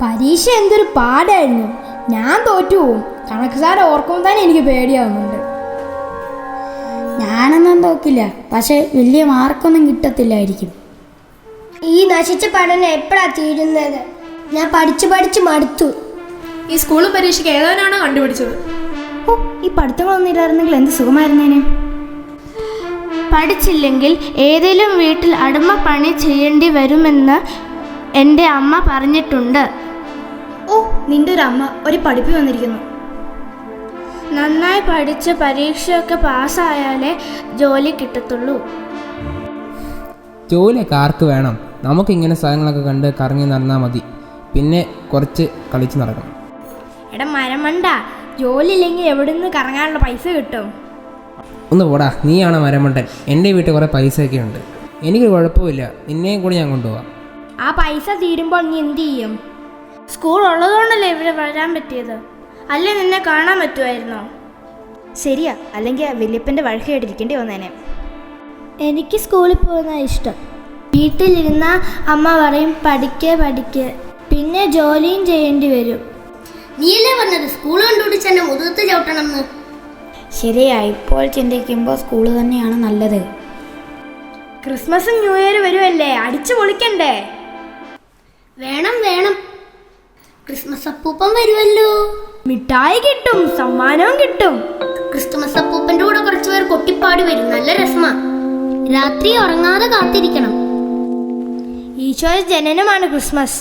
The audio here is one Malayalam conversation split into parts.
പരീക്ഷ എന്തൊരു പാടായിരുന്നു. ഞാൻ തോറ്റു പോവും. കണക്ക് സാർ ഓർക്കുമ്പോൾ തന്നെ എനിക്ക് പേടിയാവുന്നുണ്ട്. ഞാനൊന്നും തോക്കില്ല, പക്ഷെ വലിയ മാർക്കൊന്നും കിട്ടത്തില്ലായിരിക്കും. ഈ നശിച്ച പഠനം എപ്പോഴാ തീരുന്നത്? ഞാൻ പഠിച്ച് മടുത്തു. ഈ സ്കൂൾ പരീക്ഷയ്ക്ക് ഏതാനാണ് കണ്ടുപിടിച്ചത്? ഈ പഠിത്തങ്ങളൊന്നും ഇല്ലായിരുന്നെങ്കിൽ എന്ത് സുഖമായിരുന്നേനെ. പഠിച്ചില്ലെങ്കിൽ ഏതെങ്കിലും വീട്ടിൽ അടിമ പണി ചെയ്യേണ്ടി വരുമെന്ന് എൻ്റെ അമ്മ പറഞ്ഞിട്ടുണ്ട്. നിന്റെ ഒരു അമ്മ ഒരു പഠിപ്പി വന്നിരിക്കുന്നു. നന്നായി പഠിച്ച് പരീക്ഷയൊക്കെ പാസ്സായാലേ ജോലി കിട്ടത്തുള്ളൂ. ജോലിയൊക്കെ ആർക്ക് വേണം? നമുക്കിങ്ങനെ സ്ഥലങ്ങളൊക്കെ കണ്ട് കറങ്ങി നടന്നാൽ മതി. പിന്നെ കുറച്ച് കളിച്ച് നടക്കണം. എടാ മരമണ്ട, ജോലി ഇല്ലെങ്കിൽ എവിടെ നിന്ന് കറങ്ങാനുള്ള പൈസ കിട്ടും? ഒന്ന് പോടാ, നീയാണ് മരമണ്ടൻ. എൻ്റെ വീട്ടിൽ കുറേ പൈസയൊക്കെ ഉണ്ട്. എനിക്ക് കുഴപ്പമില്ല, നിന്നെയും കൂടി ഞാൻ കൊണ്ടുപോവാം. ആ പൈസ തീരുമ്പോൾ നീ എന്ത് ചെയ്യും? സ്കൂൾ ഉള്ളതുകൊണ്ടല്ലേ ഇവിടെ വരാൻ പറ്റിയത്, അല്ലേ നിന്നെ കാണാൻ പറ്റുമായിരുന്നോ? ശരിയാ, അല്ലെങ്കിൽ വല്യപ്പൻ്റെ വഴക്ക് കേട്ടിരിക്കേണ്ടി വന്നേനെ. എനിക്ക് സ്കൂളിൽ പോകുന്ന ഇഷ്ടം. വീട്ടിലിരുന്ന അമ്മ പറയും പഠിക്ക്, പിന്നെ ജോലിയും ചെയ്യേണ്ടി വരും. നീയല്ലേ പറഞ്ഞത് സ്കൂൾ കണ്ടുപിടിച്ച് എന്നെ മുതുകത്ത് ചവിട്ടണം എന്ന്? ശരിയാ, ഇപ്പോൾ ചിന്തിക്കുമ്പോൾ സ്കൂൾ തന്നെയാണ് നല്ലത്. ക്രിസ്മസും ന്യൂ ഇയർ വരുമല്ലേ, അടിച്ചു പൊളിക്കണ്ടേ? വേണം. ക്രിസ്മസ് അപ്പൂപ്പൻ വരുമല്ലോ. മിഠായി കിട്ടും, സമ്മാനവും കിട്ടും. ക്രിസ്മസ് അപ്പൂപ്പന്റെ കൂടെ കുറച്ചു പേർ കൊട്ടിപ്പാടി വരും. നല്ല രസമാ. രാത്രി ഉറങ്ങാതെ കാത്തിരിക്കണം. ഈശോയുടെ ജനനമാണ് ക്രിസ്മസ്.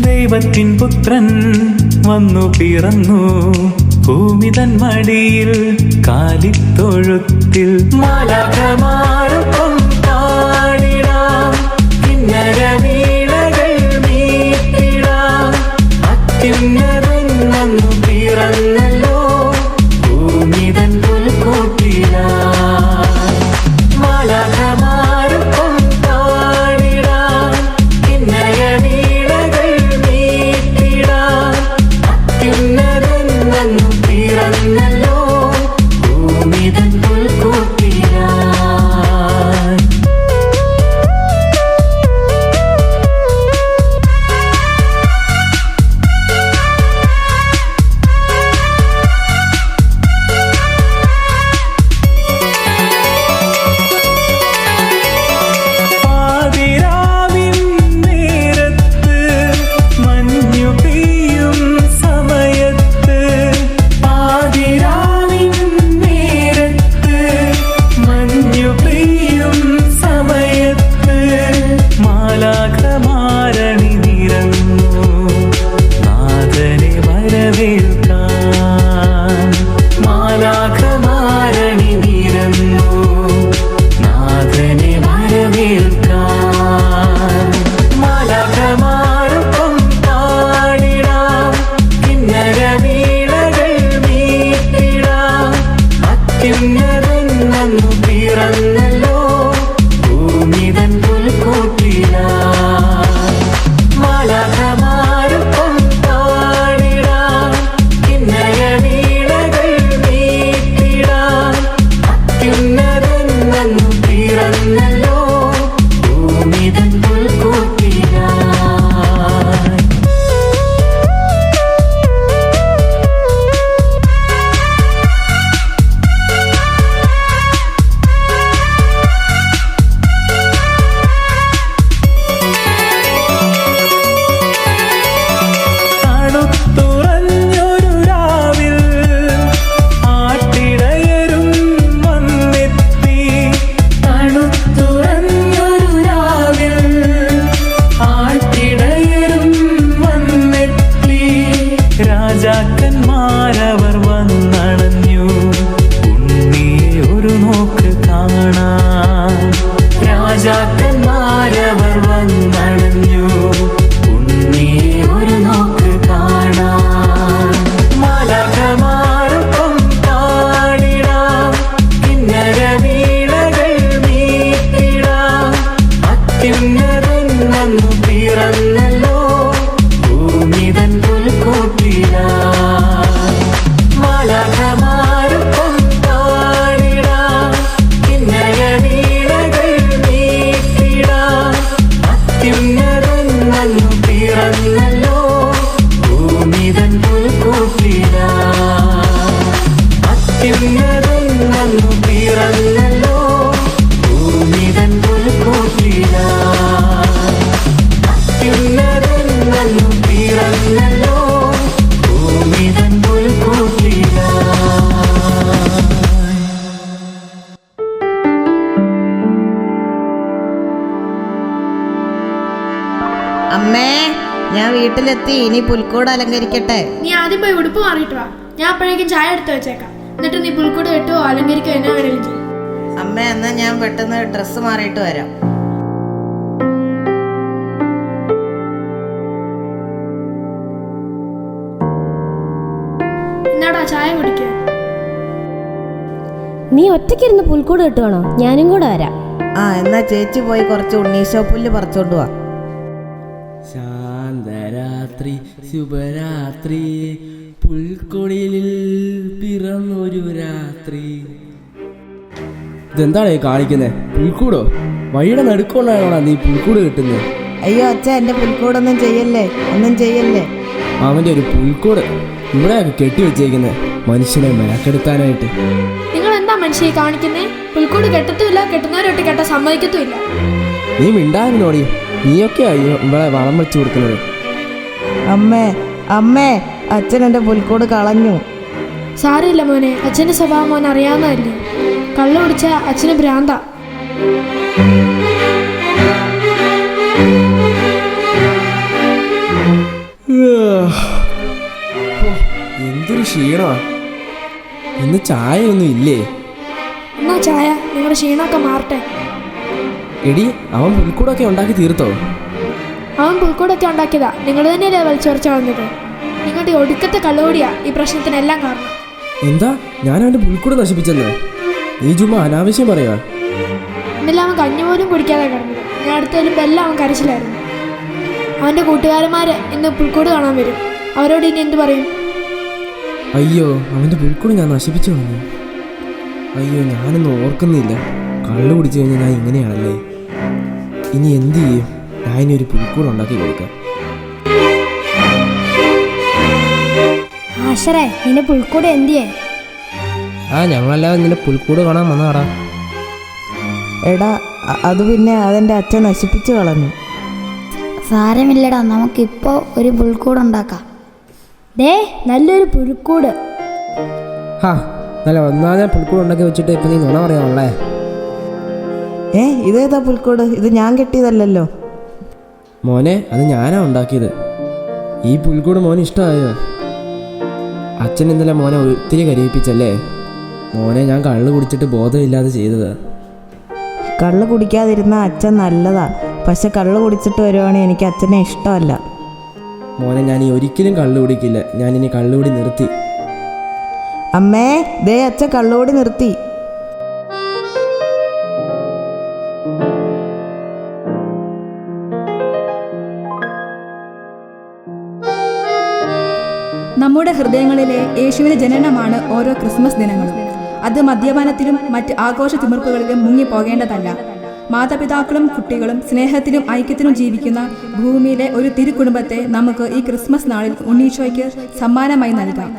ദൈവത്തിൻ പുത്രൻ വന്നു പിറന്നു, ഭൂമി തൻ മടിയിൽ കാലിത്തൊഴുത്തിൽ. മാലാഖമാരൊപ്പം പാടിടാം, കിന്നര വീണകൾ മീട്ടിടാം. അത്യുന്നതൻ വന്നു പിറന്നല്ലോ, ഭൂമി തൻ പുൽക്കൂട്ടിലായി. മാലാഖമാരൊപ്പം പാടിടാം, കിന്നര വീണകൾ മീട്ടിടാം. അത്യുന്നതൻ വന്നു പിറന്നല്ലോ, ഭൂമി തൻ പുൽക്കൂട്ടിലായി. പാതിരാവിൻ നേരത്ത് മഞ്ഞു പെയ്യും സമയത്ത്, പാതിരാവിൻ നേരത്ത് മഞ്ഞു പെയ്യും സമയത്ത്, മാലാഖമാരണി നിറഞ്ഞു നാഥനെ വരവേൽക്കാൻ. മാലാഖമാരണി നിറഞ്ഞു നാഥനെ വരവേൽക്കാൻ. മാലാഖമാരൊപ്പം പാടിടാം, കിന്നര വീണകൾ മീട്ടിടാം. അത്യുന്നതൻ വന്നു പിറന്നല്ലോ, ഭൂമി തൻ പുൽക്കൂട്ടിലായി. മാലാഖമാരൊപ്പം പാടിടാം, കിന്നര വീണകൾ മീട്ടിടാം. അത്യുന്നതൻ വന്നു പിറന്നല്ലോ, ഭൂമി തൻ പുൽക്കൂട്ടിലായി. തണുത്തുറഞ്ഞൊരു രാവിൽ ആട്ടിടയരും വന്നെത്തി. തണുത്തുറഞ്ഞൊരു രാവിൽ ആട്ടിടയരും വന്നെത്തി. രാജാക്കന്മാരവർ വന്നണഞ്ഞു, ഉണ്ണിയെ ഒരു നോക്ക് കാണാൻ. രാജാക്കന്മാരവർ വന്നണഞ്ഞു, ഉണ്ണിയെ ഒരു നോക്ക് കാണാൻ. മാലാഖമാരൊപ്പം പാടിടാം, കിന്നര വീണകൾ മീട്ടിടാം. അത്യുന്നതൻ വന്നു പിറന്നല്ലോ, അത്യുന്നതൻ വന്നു പിറന്നല്ലോ ഭൂമിതൻ പുൽക്കൂട്ടിലാ. അത്യുന്നതൻ വന്നു പിറന്നല്ലോ ഭൂമിതൻ പുൽക്കൂട്ടിലാ. അത്യുന്നതൻ വന്നു പിറന്നല്ലോ ഭൂമിതൻ പുൽക്കൂട്ടിലാ. അമ്മേ, ഞാൻ വീട്ടിലെത്തി. ഇനി പുൽക്കൂട് അലങ്കരിക്കട്ടെ. നീ ആദ്യം പോയി ഉടുപ്പ് മാറിയിട്ട് വാ. ഞാൻ അപ്പോഴേക്കും ചായ എടുത്ത് വെച്ചേക്കാം. എന്നിട്ട് നീ പുൽക്കൂട് കെട്ടുവോ അലങ്കരിക്കോ എന്നാ വേണേലും ചെയ്യും. അമ്മ, എന്നാ ഞാൻ പെട്ടെന്ന് ഡ്രസ്സ് മാറിയിട്ട് വരാം. എന്നാടാ ചായ കുടിക്കുക? നീ ഒറ്റയ്ക്കിരുന്ന് പുൽക്കൂട് കെട്ടുവാണോ? ഞാനും കൂടെ വരാം. എന്നാ ചേച്ചി പോയി കുറച്ച് ഉണ്ണീശോ പുല്ല് പറിച്ചോണ്ട് വാ. ശാന്തരാത്രി ശുഭരാത്രി പുൽക്കൊടിലിൽ പിറന്നൊരു രാത്രി. ഇതെന്താണ് കാണിക്കുന്നത്? പുൽക്കൂടോ? വഴിയുടെ നടുക്കൊണ്ടാണോ നീ പുൽക്കൂട് കിട്ടുന്നത്? അയ്യോ അച്ഛ, എന്റെ പുൽക്കൂടൊന്നും ചെയ്യല്ലേ, ഒന്നും ചെയ്യല്ലേ. അവൻ്റെ ഒരു പുൽക്കൂട് ഇവിടെയൊക്കെ കെട്ടി വെച്ചേക്കുന്നത് മനുഷ്യനെ മെനക്കെടുത്താനായിട്ട്. നിങ്ങൾ എന്താ മനുഷ്യയെ കാണിക്കുന്നേ? പുൽക്കൂട് കെട്ടത്തുമില്ല, കെട്ടുന്നവരൊട്ട് കെട്ടാൻ സമ്മതിക്കത്തുമില്ല. നീ മിണ്ടാതിനോടി. നീയൊക്കെ അയ്യോ ഇവിടെ വളം വെച്ചു കൊടുക്കുന്നത്. അമ്മേ അമ്മേ, അച്ഛൻ എന്റെ പുൽക്കൂട് കളഞ്ഞു. സാരമില്ല മോനെ, അച്ഛൻ്റെ സ്വഭാവം മോൻ അറിയാവുന്നതല്ലേ. കള്ളു കുടിച്ച അച്ഛന് ഭ്രാന്ത. എന്തൊരു ക്ഷീണമാ. ഇന്ന് ചായ ഒന്നും ഇല്ലേ? എന്നാ ചായ, നിങ്ങളുടെ ക്ഷീണമൊക്കെ മാറട്ടെ. എടി, അവൻ പുൽക്കൂടൊക്കെ ഉണ്ടാക്കി തീർത്തോ? അവൻ പുൽക്കൂടൊക്കെ ഉണ്ടാക്കിയതാ. നിങ്ങൾ തന്നെയല്ലേ വലിച്ചോർച്ച കളഞ്ഞത്. നിങ്ങളുടെ ഒടുക്കത്തെ കള്ളുകൂടിയാ ഈ പ്രശ്നത്തിനെല്ലാം കാരണം. എന്താ, ഞാൻ അവൻ്റെ പുൽക്കൂട് നശിപ്പിച്ചെന്ന്? നീ ചുമ്മാ അനാവശ്യം പറയുക. ഇന്നലെ അവൻ കഞ്ഞി പോലും കുടിക്കാതെ കിടന്നത്. ഞാൻ അടുത്ത് വരുമ്പോൾ എല്ലാം അവൻ കരച്ചിലായിരുന്നു. അവൻ്റെ കൂട്ടുകാരന്മാർ ഇന്ന് പുൽക്കൂട് കാണാൻ വരും. അവരോട് ഇനി എന്ത് പറയും? അയ്യോ, അവൻ്റെ പുൽക്കൂട് ഞാൻ നശിപ്പിച്ചു കളഞ്ഞു. അയ്യോ, ഞാനൊന്നും ഓർക്കുന്നില്ല. കള്ളു കുടിച്ചു കഴിഞ്ഞാൽ ഞാൻ ഇങ്ങനെയാണല്ലേ. ഇനി എന്ത് ചെയ്യും? ഞാൻ ഇനി ഒരു പുൽക്കൂട് ഉണ്ടാക്കി കൊടുക്കാം. ആശറേ, നിന്റെ പുൽക്കൂട് എന്തിയേ? ഞങ്ങളെല്ലാം നിന്റെ പുൽക്കൂട് കാണാൻ വന്നതാടാ. എടാ, അത് പിന്നെ അതെന്റെ അച്ഛൻ നശിപ്പിച്ചു കളഞ്ഞു. സാരമില്ലടാ, നമുക്കിപ്പോൾ ഒരു പുൽക്കൂടുണ്ടാക്കാം. ദേ, നല്ലൊരു പുൽക്കൂട്. നല്ല ഒന്നാമത് പുൽക്കൂട് ഉണ്ടാക്കി വെച്ചിട്ട് ഇപ്പം നീ നുണ പറയാനുള്ളേ. ഇതേതാ പുൽക്കൂട്? ഇത് ഞാൻ കെട്ടിയതല്ലല്ലോ. മോനെ, അത് ഞാനാ ഉണ്ടാക്കിയത്. ഈ പുൽക്കൂട് മോന് ഇഷ്ടമായോ? അച്ഛൻ ഇന്നലെ മോനെ ഒത്തിരി കരയിപ്പിച്ചല്ലേ. മോനെ, ഞാൻ കള്ളു കുടിച്ചിട്ട് ബോധമില്ലാതെ ചെയ്തതാ. കള്ള് കുടിക്കാതിരുന്ന അച്ഛൻ നല്ലതാ. പക്ഷെ കള്ള് കുടിച്ചിട്ട് വരുവാണെങ്കിൽ എനിക്ക് അച്ഛനെ ഇഷ്ടമല്ല. മോനെ, ഞാൻ ഒരിക്കലും കള്ളു കുടിക്കില്ല. ഞാനിനി കള്ളുകൂടി നിർത്തി. അമ്മേ, ദേ അച്ഛൻ കള്ളുകൂടി നിർത്തി. നമ്മുടെ ഹൃദയങ്ങളിലെ യേശുവിന്റെ ജനനമാണ് ഓരോ ക്രിസ്മസ് ദിനങ്ങളും. അത് മദ്യപാനത്തിലും മറ്റ് ആഘോഷ തിമിർപ്പുകളിലും മുങ്ങിപ്പോകേണ്ടതല്ല. മാതാപിതാക്കളും കുട്ടികളും സ്നേഹത്തിലും ഐക്യത്തിലും ജീവിക്കുന്ന ഭൂമിയിലെ ഒരു തിരുക്കുടുംബത്തെ നമുക്ക് ഈ ക്രിസ്മസ് നാളിൽ ഉണ്ണീശോയ്ക്ക് സമ്മാനമായി നൽകാം.